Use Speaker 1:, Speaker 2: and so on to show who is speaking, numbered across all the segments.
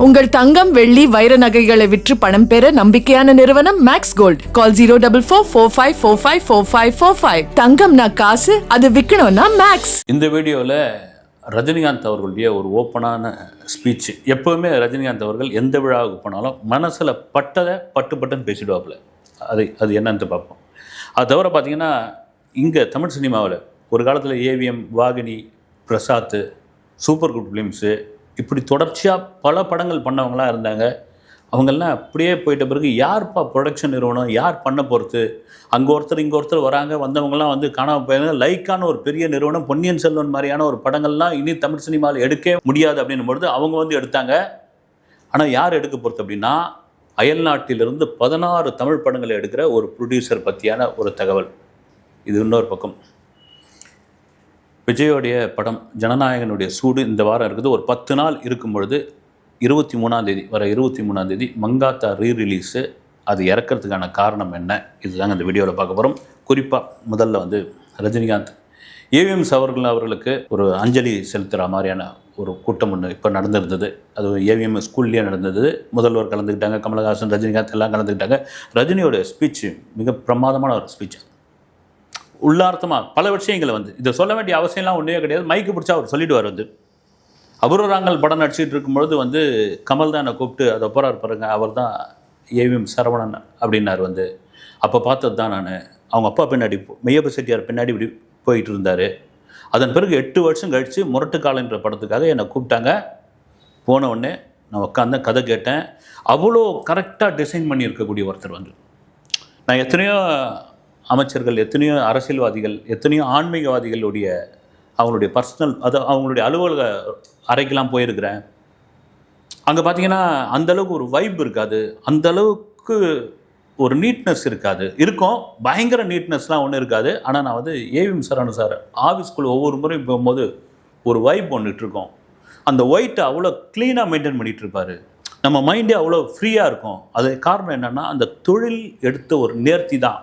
Speaker 1: உங்கள் தங்கம் வெள்ளி வைர நகைகளை விற்று பணம் பெற நம்பிக்கையான நிறுவனம் மேக்ஸ் கோல்ட். கால் 04454545545. தங்கம்னா காசு, அது விற்கணும்னா மேக்ஸ்.
Speaker 2: இந்த வீடியோவில் ரஜினிகாந்த் அவர்களுடைய ஒரு ஓப்பனான ஸ்பீச். எப்போவுமே ரஜினிகாந்த் அவர்கள் எந்த விழாவுக்கு போனாலும் மனசில் பட்டதை பட்டுன்னு பேசிடுவாப்புல. அது என்னன்னு பார்ப்போம். அது தவிர பார்த்தீங்கன்னா இங்கே தமிழ் சினிமாவில் ஒரு காலத்தில் AVM, Vahini, Prasad, super good films இப்படி தொடர்ச்சியாக பல படங்கள் பண்ணவங்களாம் இருந்தாங்க. அவங்கெல்லாம் அப்படியே போயிட்ட பிறகு யார்ப்பா ப்ரொடக்ஷன் நிறுவனம், யார் பண்ண போகிறது, அங்கே ஒருத்தர் இங்கே ஒருத்தர் வராங்க, வந்தவங்கலாம் வந்து காணாமல் போயிருந்தாங்க. லைக்கான ஒரு பெரிய நிறுவனம், பொன்னியின் செல்வன் மாதிரியான ஒரு படங்கள்லாம் இனி தமிழ் சினிமாவில் எடுக்கவே முடியாது அப்படின்னும் பொழுது அவங்க வந்து எடுத்தாங்க. ஆனால் யார் எடுக்க போகிறது அப்படின்னா, அயல்நாட்டிலிருந்து 16 தமிழ் படங்களை எடுக்கிற ஒரு ப்ரொடியூசர் பற்றியான ஒரு தகவல். இது இன்னொரு பக்கம். விஜயோடைய படம் ஜனநாயகனுடைய சூடு இந்த வாரம் இருக்குது. ஒரு 10 நாள் இருக்கும் பொழுது 23ஆம் தேதி வர 23ஆம் தேதி மங்காத்தா ரீரிலீஸு. அது இறக்கிறதுக்கான காரணம் என்ன, இதுதாங்க இந்த வீடியோவில் பார்க்க போகிறோம். குறிப்பாக முதல்ல வந்து ரஜினிகாந்த் ஏவிஎம் அவர்களுக்கு ஒரு அஞ்சலி செலுத்துகிற மாதிரியான ஒரு கூட்டம் ஒன்று இப்போ நடந்திருந்தது. அது ஏவிஎம் ஸ்கூல்லேயே நடந்தது. முதல்வர் கலந்துக்கிட்டாங்க, கமலஹாசன், ரஜினிகாந்த் எல்லாம் கலந்துக்கிட்டாங்க. ரஜினியோட ஸ்பீச்சு மிக பிரமாதமான ஒரு ஸ்பீச். உள்ளார்த்தமாக பல விஷயங்களை வந்து இதை சொல்ல வேண்டிய அவசியம்லாம் ஒன்றே கிடையாது. மைக்கு பிடிச்சா அவர் சொல்லிவிடுவார். வந்து அபூர்வராங்கல் படம் நடிச்சிட்டு இருக்கும்பொழுது வந்து கமல் தான் என்னை கூப்பிட்டு அதை போகிறார் பாருங்க, அவர் தான் ஏவிஎம் சரவணன் அப்படின்னார். வந்து அப்போ பார்த்தது தான் நான். அவங்க அப்பா பின்னாடி மெய்யப்ப செட்டியார் பின்னாடி இப்படி போயிட்டு இருந்தார். அதன் பிறகு 8 வருஷம் கழித்து முரட்டுக்காலன்ற படத்துக்காக என்னை கூப்பிட்டாங்க. போன உடனே நான் உட்காந்து கதை கேட்டேன். அவ்வளோ கரெக்டாக டிசைன் பண்ணி இருக்கக்கூடிய ஒருத்தர். வந்து நான் எத்தனையோ அமைச்சர்கள், எத்தனையோ அரசியல்வாதிகள், எத்தனையோ ஆன்மீகவாதிகளுடைய அவங்களுடைய பர்சனல், அது அவங்களுடைய அலுவலக அறைக்கெல்லாம் போயிருக்கிறேன். அங்கே பார்த்தீங்கன்னா அந்தளவுக்கு ஒரு வைப் இருக்காது, அந்தளவுக்கு ஒரு நீட்னஸ் இருக்காது. இருக்கும், பயங்கர நீட்னஸ்லாம் ஒன்றும் இருக்காது. ஆனால் நான் வந்து ஏவிஎம் சரவணன் சார் ஆஃபீஸ்க்குள்ளே ஒவ்வொரு முறையும் போகும்போது ஒரு வைப் ஒன்றுட்டு இருக்கோம். அந்த ஒயிட்டை அவ்வளோ க்ளீனாக மெயின்டைன் பண்ணிகிட்டு இருப்பார். நம்ம மைண்டே அவ்வளோ ஃப்ரீயாக இருக்கும். அது காரணம் என்னென்னா அந்த தொழில் எடுத்த ஒரு நேர்த்தி தான்.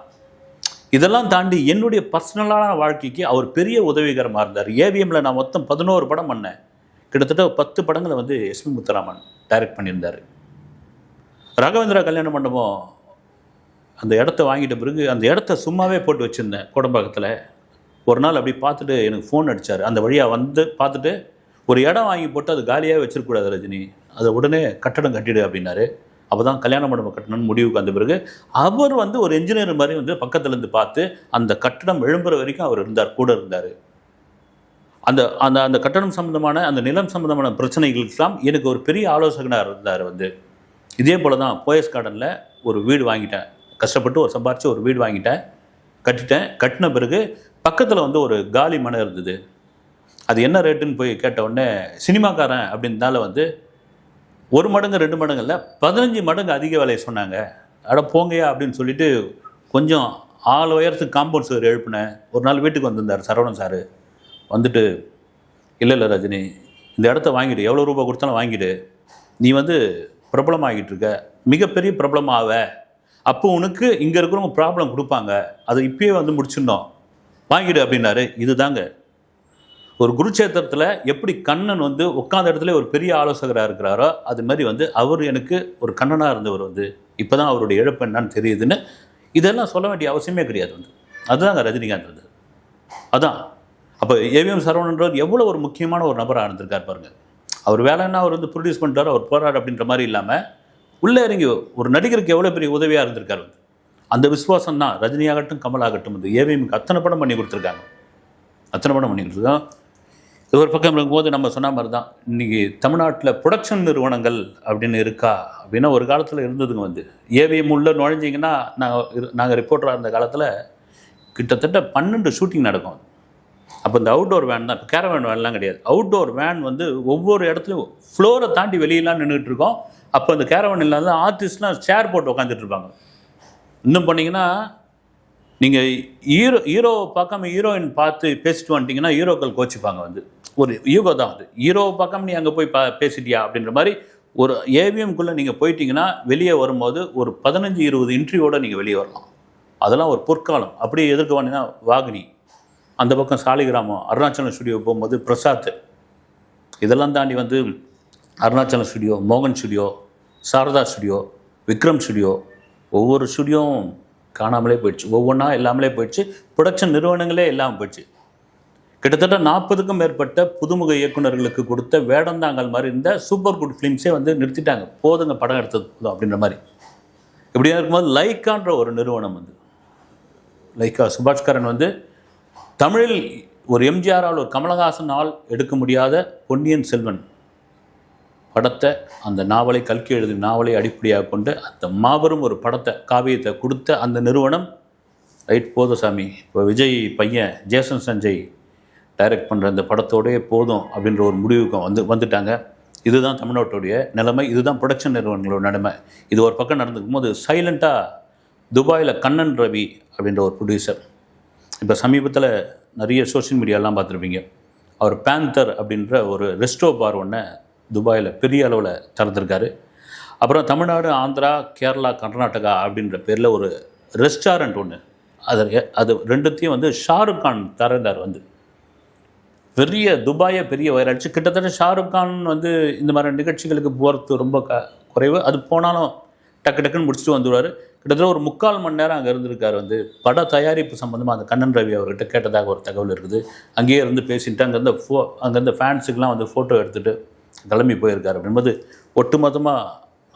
Speaker 2: இதெல்லாம் தாண்டி என்னுடைய பர்சனலான வாழ்க்கைக்கு அவர் பெரிய உதவிகரமாக இருந்தார். ஏவிஎம்மில் நான் மொத்தம் 11 படம் பண்ணேன். கிட்டத்தட்ட 10 படங்களை வந்து எஸ்பி முத்துராமன் டைரக்ட் பண்ணியிருந்தார். ராகவேந்திரா கல்யாண மண்டபம் அந்த இடத்த வாங்கிட்ட பிறகு அந்த இடத்த சும்மாவே போட்டு வச்சுருந்தேன் கோடம்பாக்கத்தில். ஒரு நாள் அப்படி பார்த்துட்டு எனக்கு ஃபோன் அடித்தார். அந்த வழியாக வந்து பார்த்துட்டு, ஒரு இடம் வாங்கி போட்டு அது காலியாக வச்சிருக்கக்கூடாது ரஜினி, அதை உடனே கட்டடம் கட்டிடு அப்படின்னாரு. அப்போ தான் கல்யாண மண்டபம் கட்டணும்னு முடிவுக்கு வந்த பிறகு அவர் வந்து ஒரு என்ஜினியர் மாதிரி வந்து பக்கத்துலேருந்து பார்த்து அந்த கட்டடம் எழும்புற வரைக்கும் அவர் இருந்தார், கூட இருந்தார். அந்த அந்த அந்த கட்டடம் சம்மந்தமான, அந்த நிலம் சம்மந்தமான பிரச்சனைகளுக்கெல்லாம் எனக்கு ஒரு பெரிய ஆலோசகனாக இருந்தார். வந்து இதே போல் தான் போயஸ் கார்டனில் ஒரு வீடு வாங்கிட்டேன். கஷ்டப்பட்டு ஒரு சம்பாரித்து ஒரு வீடு வாங்கிட்டேன், கட்டிட்டேன். கட்டின பிறகு பக்கத்தில் வந்து ஒரு காலி மனை இருந்தது. அது என்ன ரேட்டுன்னு போய் கேட்ட உடனே சினிமாக்காரன் அப்படின்றதால வந்து 1 மடங்கு 2 மடங்கு இல்லை, 15 மடங்கு அதிக விலையை சொன்னாங்க. அட போங்கயா அப்படின்னு சொல்லிட்டு கொஞ்சம் ஆள் உயரத்துக்கு காம்பவுண்ட் சுவர் எழுப்பினேன். ஒரு நாள் வீட்டுக்கு வந்திருந்தார் சரவணன் சார். வந்துட்டு, இல்லை ரஜினி, இந்த இடத்த வாங்கிடு, எவ்வளோ ரூபா கொடுத்தாலும் வாங்கிடு, நீ வந்து பிரபலமாகிட்டு இருக்க, மிகப்பெரிய பிரபலம் ஆவ, அப்போ உனக்கு இங்கே இருக்கிறவங்க ப்ராப்ளம் கொடுப்பாங்க, அதை இப்பயே வந்து முடிச்சிடணும், வாங்கிடு அப்படின்னாரு. இது தாங்க ஒரு குருட்சேத்திரத்தில் எப்படி கண்ணன் வந்து உட்காந்த இடத்துல ஒரு பெரிய ஆலோசகராக இருக்கிறாரோ, அது மாதிரி வந்து அவர் எனக்கு ஒரு கண்ணனாக இருந்தவர். வந்து இப்போ தான் அவருடைய இழப்பு என்னான்னு தெரியுதுன்னு இதெல்லாம் சொல்ல வேண்டிய அவசியமே கிடையாது. வந்து அதுதாங்க ரஜினிகாந்த். வந்து அதான் அப்போ ஏவிஎம் சரவணன்றவர் எவ்வளோ ஒரு முக்கியமான ஒரு நபராக இருந்திருக்கார் பாருங்கள். அவர் வேலைன்னா அவர் வந்து ப்ரொடியூஸ் பண்ணிட்டார், அவர் போகிறார் அப்படின்ற மாதிரி இல்லாமல் உள்ளே இறங்கி ஒரு நடிகருக்கு எவ்வளோ பெரிய உதவியாக இருந்திருக்கார். வந்து அந்த விசுவாசம் தான் ரஜினியாகட்டும் கமலாகட்டும் வந்து ஏவிஎம்க்கு அத்தனை படம் பண்ணி கொடுத்துருக்காங்க. அத்தனை படம் பண்ணி கொடுத்துருக்கோம். இது ஒரு பக்கம் இருக்கும்போது நம்ம சொன்ன மாதிரி தான் இன்றைக்கி தமிழ்நாட்டில் ப்ரொடக்ஷன் நிறுவனங்கள் அப்படின்னு இருக்கா அப்படின்னா ஒரு காலத்தில் இருந்ததுங்க. வந்து ஏவிஎம் உள்ள நுழைஞ்சிங்கன்னா நாங்கள் ரிப்போர்ட்டராக இருந்த காலத்தில் கிட்டத்தட்ட 12 ஷூட்டிங் நடக்கும். அப்போ இந்த அவுட்டோர் வேன் தான், இப்போ கேரவேன் வேன்லாம் கிடையாது. அவுட்டோர் வேன் வந்து ஒவ்வொரு இடத்துலையும் ஃப்ளோரை தாண்டி வெளியெல்லாம் நின்றுட்டு இருக்கோம். அப்போ அந்த கேரவேன் இல்லாத ஆர்டிஸ்ட்லாம் சேர் போட்டு உட்காந்துட்டு இருப்பாங்க. இன்னும் பண்ணிங்கன்னா நீங்கள் ஹீரோவை பார்க்காம ஹீரோயின் பார்த்து பேசிட்டு வந்துட்டிங்கன்னா ஹீரோக்கள் கோச்சிப்பாங்க. வந்து ஒரு ஈகோ தான். வந்து ஹீரோவை பார்க்காம நீ அங்கே போய் பேசிட்டியா அப்படின்ற மாதிரி ஒரு ஏவிஎம்குள்ளே நீங்கள் போயிட்டீங்கன்னா வெளியே வரும்போது ஒரு 15-20 இன்ட்ரியோடு நீங்கள் வெளியே வரலாம். அதெல்லாம் ஒரு பொற்காலம். அப்படியே எதிர்க்க வந்தீங்கன்னா வாகினி, அந்த பக்கம் சாலிகிராமம், அருணாச்சலம் ஸ்டுடியோ போகும்போது பிரசாத், இதெல்லாம் தாண்டி வந்து அருணாச்சலம் ஸ்டுடியோ, மோகன் studio, Sharada studio, Vikram studio, ஒவ்வொரு ஸ்டுடியோவும் காணாமலே போயிடுச்சு. ஒவ்வொன்றா இல்லாமலே போயிடுச்சு. ப்ரொடக்ஷன் நிறுவனங்களே இல்லாமல் போயிடுச்சு. கிட்டத்தட்ட 40க்கும் மேற்பட்ட புதுமுக இயக்குநர்களுக்கு கொடுத்த வேடந்தாங்கல் மாதிரி இருந்த சூப்பர் குட் ஃபிலிம்ஸே வந்து நிறுத்திட்டாங்க. போதுங்க படம் எடுத்தது போதும் அப்படின்ற மாதிரி. இப்படியா இருக்கும்போது லைக்கான்ற ஒரு நிறுவனம் வந்து, லைக்கா சுபாஷ்கரன் வந்து தமிழில் ஒரு எம்ஜிஆரால் ஒரு கமலஹாசனால் எடுக்க முடியாத பொன்னியின் செல்வன் படத்தை, அந்த நாவலை கல்கி எழுதிய நாவலை அடிப்படையாக கொண்டு அந்த மாபெரும் ஒரு படத்தை காவியத்தை கொடுத்த அந்த நிறுவனம் ரைட் போதும் சாமி, இப்போ விஜய் பையன் ஜேசன் சஞ்சய் டைரக்ட் பண்ணுற அந்த படத்தோடய போதும் அப்படின்ற ஒரு முடிவுக்கு வந்துட்டாங்க. இதுதான் தமிழ்நாட்டுடைய நிலைமை, இதுதான் ப்ரொடக்ஷன் நிறுவனங்களோட நிலைமை. இது ஒரு பக்கம் நடந்துக்கும் போது சைலண்ட்டாக துபாயில் கண்ணன் ரவி அப்படின்ற ஒரு ப்ரொடியூசர், இப்போ சமீபத்தில் நிறைய சோஷியல் மீடியாலாம் பார்த்துருப்பீங்க, அவர் பேந்தர் அப்படின்ற ஒரு ரெஸ்டோ பார் ஒன்று துபாயில் பெரிய அளவில் திறந்துருக்காரு. அப்புறம் தமிழ்நாடு, ஆந்திரா, கேரளா, கர்நாடகா அப்படின்ற பேரில் ஒரு ரெஸ்டாரண்ட் ஒன்று, அது ரெண்டுத்தையும் வந்து ஷாருக் கான் திறந்தார். வந்து பெரிய துபாயை பெரிய வைரடிச்சு. கிட்டத்தட்ட ஷாருக் கான் வந்து இந்த மாதிரி நிகழ்ச்சிகளுக்கு போகிறது ரொம்ப குறைவு. அது போனாலும் டக்கு டக்குன்னு முடிச்சுட்டு வந்துடுவார். கிட்டத்தட்ட ஒரு 3/4 மணி நேரம் அங்கே இருந்திருக்காரு. வந்து பட தயாரிப்பு சம்மந்தமாக அந்த கண்ணன் ரவி அவர்கிட்ட கேட்டதாக ஒரு தகவல் இருக்குது. அங்கேயே இருந்து பேசிட்டு அங்கேருந்து ஃபேன்ஸுக்கெலாம் வந்து ஃபோட்டோ எடுத்துகிட்டு கிளம்பி போயிருக்காரு. அப்படின்போது ஒட்டுமொத்தமாக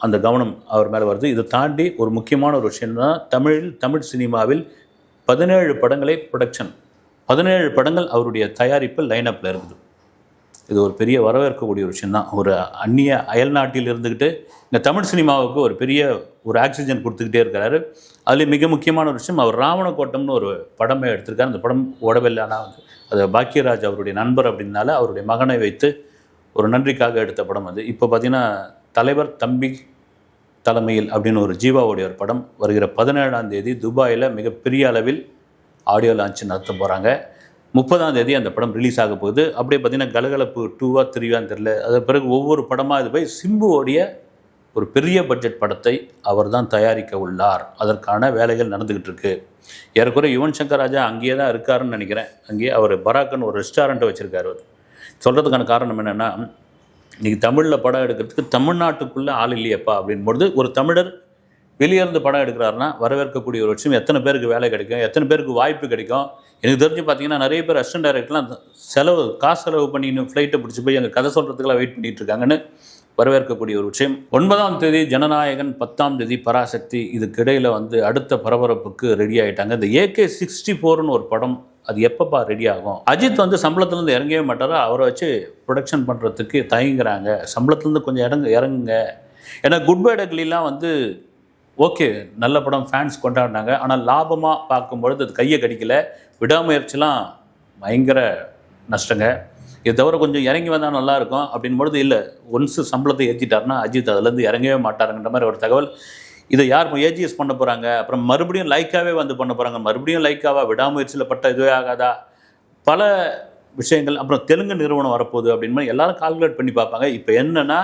Speaker 2: அந்த கவனம் அவர் மேலே வருது. இதை தாண்டி ஒரு முக்கியமான ஒரு விஷயம் தான், தமிழ் சினிமாவில் 17 படங்களை ப்ரொடக்ஷன், 17 படங்கள் அவருடைய தயாரிப்பு லைனப்பில் இருக்குது. இது ஒரு பெரிய வரவேற்கக்கூடிய ஒரு விஷயந்தான். ஒரு அயல் நாட்டில் இருந்துக்கிட்டு இந்த தமிழ் சினிமாவுக்கு ஒரு பெரிய ஒரு ஆக்சிஜன் கொடுத்துக்கிட்டே இருக்கிறாரு. அதில் மிக முக்கியமான ஒரு விஷயம், அவர் ராவணக்கோட்டம்னு ஒரு படமே எடுத்திருக்காரு. அந்த படம் ஓடவில்லை. ஆனால் வந்து அது பாக்கியராஜ் அவருடைய நண்பர் அப்படின்னால அவருடைய மகனை வைத்து ஒரு நன்றிக்காக எடுத்த படம். அது இப்போ பார்த்திங்கன்னா தலைவர் தம்பி தலைமையில் அப்படின்னு ஒரு ஜீவாவுடைய ஒரு படம் வருகிற 17ஆம் தேதி துபாயில் மிகப்பெரிய அளவில் ஆடியோ லான்ச் நடத்த போகிறாங்க. 30ஆம் தேதி அந்த படம் ரிலீஸ் ஆக போகுது. அப்படியே பார்த்திங்கன்னா கலகலப்பு 2வா 3வான்னு தெரில. அது பிறகு ஒவ்வொரு படமாக இது போய் சிம்புவோடைய ஒரு பெரிய பட்ஜெட் படத்தை அவர் தான் தயாரிக்க உள்ளார். அதற்கான வேலைகள் நடந்துக்கிட்டு இருக்கு. ஏறக்குறை யுவன் சங்கர் ராஜா அங்கேயே தான் இருக்காருன்னு நினைக்கிறேன். அங்கேயே அவர் பராக்குன்னு ஒரு ரெஸ்டாரண்ட்டை வச்சுருக்காரு. அவர் சொல்கிறதுக்கான காரணம் என்னென்னா, இன்றைக்கி தமிழில் படம் எடுக்கிறதுக்கு தமிழ்நாட்டுக்குள்ளே ஆள் இல்லையப்பா அப்படின்பொழுது ஒரு தமிழர் வெளியே இருந்து படம் எடுக்கிறாருன்னா வரவேற்கக்கூடிய ஒரு விஷயம். எத்தனை பேருக்கு வேலை கிடைக்கும், எத்தனை பேருக்கு வாய்ப்பு கிடைக்கும். எனக்கு தெரிஞ்சு பார்த்தீங்கன்னா நிறைய பேர் அசிஸ்டன்ட் டைரக்டர்லாம் காசு செலவு பண்ணி இன்னும் ஃப்ளைட்டை பிடிச்சி போய் அங்கே கதை சொல்கிறதுக்கெல்லாம் வெயிட் பண்ணிகிட்டு இருக்காங்கன்னு வரவேற்கக்கூடிய ஒரு விஷயம். 9ஆம் தேதி ஜனநாயகன், 10ஆம் தேதி பராசக்தி. இதுக்கு இடையில் வந்து அடுத்த பரபரப்புக்கு ரெடி ஆகிட்டாங்க. இந்த AK-64ன்னு ஒரு படம், அது எப்பப்பா ரெடி ஆகும்? அஜித் வந்து சம்பளத்துலேருந்து இறங்கவே மாட்டாரா? அவரை வச்சு ப்ரொடக்ஷன் பண்ணுறதுக்கு தயங்குறாங்க. சம்பளத்துலேருந்து கொஞ்சம் இறங்குங்க. ஏன்னா குட் பை டக்லிலாம் வந்து ஓகே, நல்ல படம், ஃபேன்ஸ் கொண்டாடினாங்க. ஆனால் லாபமாக பார்க்கும்பொழுது அது கையை கடிக்கலை. விடாமுயற்சிலாம் பயங்கர நஷ்டங்க. இதை தவிர கொஞ்சம் இறங்கி வந்தால் நல்லாயிருக்கும் அப்படின்பொழுது இல்லை, ஒன்ஸு சம்பளத்தை ஏற்றிட்டாருன்னா அஜித் அதுலேருந்து இறங்கவே மாட்டாருங்கிற மாதிரி ஒரு தகவல். இதை யார் ஏஜிஎஸ் பண்ண போகிறாங்க? அப்புறம் மறுபடியும் லைக்காகவே வந்து பண்ண போகிறாங்க. மறுபடியும் லைக்காவா? விடாமுயற்சியில் பட்ட இதுவே ஆகாதா? பல விஷயங்கள். அப்புறம் தெலுங்கு நிறுவனம் வரப்போகுது அப்படின்னு மாதிரி எல்லாரும் கால்குலேட் பண்ணி பார்ப்பாங்க. இப்போ என்னென்னா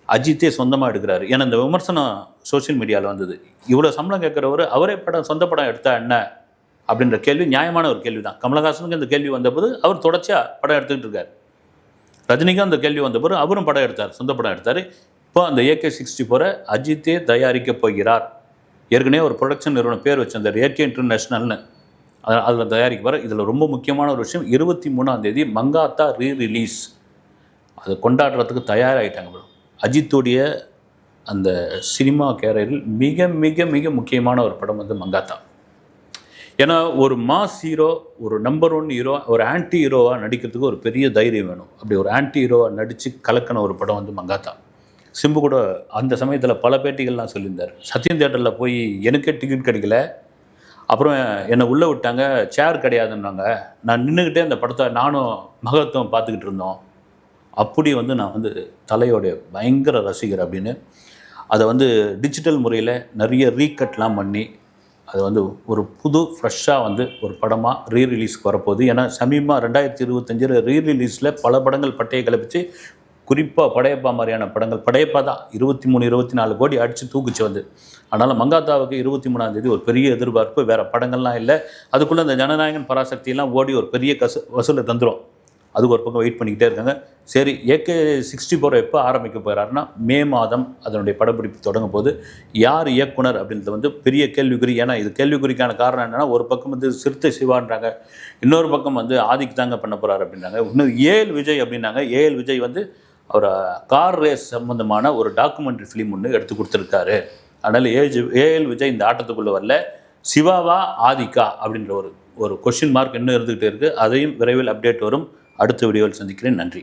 Speaker 2: அஜித்தே சொந்தமாக எடுக்கிறாரு. ஏன்னா இந்த விமர்சனம் சோஷியல் மீடியாவில் வந்தது. இவ்வளோ சம்பளம் கேட்குறவர் அவரே சொந்த படம் எடுத்தா என்ன அப்படின்ற கேள்வி நியாயமான ஒரு கேள்வி தான். கமலஹாசனுக்கு இந்த கேள்வி வந்தபோது அவர் தொடர்ச்சியாக படம் எடுத்துக்கிட்டு இருக்கார். ரஜினிக்கும் அந்த கேள்வி வந்தபோது அவரும் படம் எடுத்தார், சொந்த படம் எடுத்தார். இப்போ அந்த AK-64 அஜித்தே தயாரிக்க போகிறார். ஏற்கனவே ஒரு ப்ரொடக்ஷன் நிறுவனம் பேர் வச்சிருந்தார், AK இன்டர்நேஷ்னல்னு. அதில் தயாரிக்க வர. இதில் ரொம்ப முக்கியமான ஒரு விஷயம், 23ஆம் தேதி மங்காத்தா ரீரிலீஸ். அதை கொண்டாடுறதுக்கு தயாராகிட்டாங்க. அஜித்துடைய அந்த சினிமா கேரியரில் மிக மிக மிக முக்கியமான ஒரு படம் வந்து மங்காத்தா. ஏன்னா ஒரு மாஸ் ஹீரோ, ஒரு நம்பர் 1 ஹீரோ, ஒரு ஆன்டி ஹீரோவாக நடிக்கிறதுக்கு ஒரு பெரிய தைரியம் வேணும். அப்படி ஒரு ஆன்டி ஹீரோவாக நடித்து கலக்கின ஒரு படம் வந்து மங்காத்தா. சிம்பு கூட அந்த சமயத்தில் பல பேட்டிகள்லாம் சொல்லியிருந்தார். சத்யம் தியேட்டரில் போய் எனக்கே டிக்கெட் கிடைக்கல, அப்புறம் என்னை உள்ளே விட்டாங்க, சேர் கிடையாதுன்னாங்க. நான் நின்றுக்கிட்டே அந்த படத்தை நானும் மகத்துவம் பார்த்துக்கிட்டு இருந்தோம். அப்படி வந்து நான் வந்து தலையோடைய பயங்கர ரசிகர் அப்படின்னு அதை வந்து டிஜிட்டல் முறையில் நிறைய ரீகட்லாம் பண்ணி அது வந்து ஒரு புது ஃப்ரெஷ்ஷாக வந்து ஒரு படமாக ரீரிலீஸ்க்கு வரப்போகுது. ஏன்னா சமீபமாக 2025 ரீரிலீஸில் பல படங்கள் பட்டையை கிளப்பிச்சு. குறிப்பாக படையப்பா மாதிரியான படங்கள், படையப்பா தான் 23-24 கோடி அடித்து தூக்குச்சு வந்து. அதனால் மங்காத்தாவுக்கு 23ஆம் தேதி ஒரு பெரிய எதிர்பார்ப்பு. வேறு படங்கள்லாம் இல்லை. அதுக்குள்ளே அந்த ஜனநாயகன் பராசக்தியெல்லாம் ஓடி ஒரு பெரிய வசூலை தந்துடும். அதுக்கு ஒரு பக்கம் வெயிட் பண்ணிக்கிட்டே இருக்காங்க. சரி, AK-64 எப்போ ஆரம்பிக்க போகிறாருன்னா மே மாதம் அதனுடைய படப்பிடிப்பு தொடங்க போது. யார் இயக்குனர் அப்படின்றது வந்து பெரிய கேள்விக்குறி. ஏன்னா இது கேள்விக்குறிக்கான காரணம் என்னென்னா, ஒரு பக்கம் வந்து சிறுத்தை சிவான்றாங்க, இன்னொரு பக்கம் வந்து ஆதிக்கு தாங்க பண்ண போகிறார் அப்படின்றாங்க, இன்னும் ஏஎல் விஜய் அப்படின்னாங்க. ஏஎல் விஜய் வந்து அவர் கார் ரேஸ் சம்மந்தமான ஒரு டாக்குமெண்ட்ரி ஃபிலிம் ஒன்று எடுத்து கொடுத்துருக்காரு. அதனால் ஏஎல் விஜய் இந்த ஆட்டத்துக்குள்ளே வரல. சிவாவா ஆதிக்கா அப்படின்ற ஒரு கொஸ்டின் மார்க் இன்னும் இருந்துகிட்டே இருக்குது. அதையும் விரைவில் அப்டேட் வரும். அடுத்த வீடியோவில் சந்திக்கிறேன். நன்றி.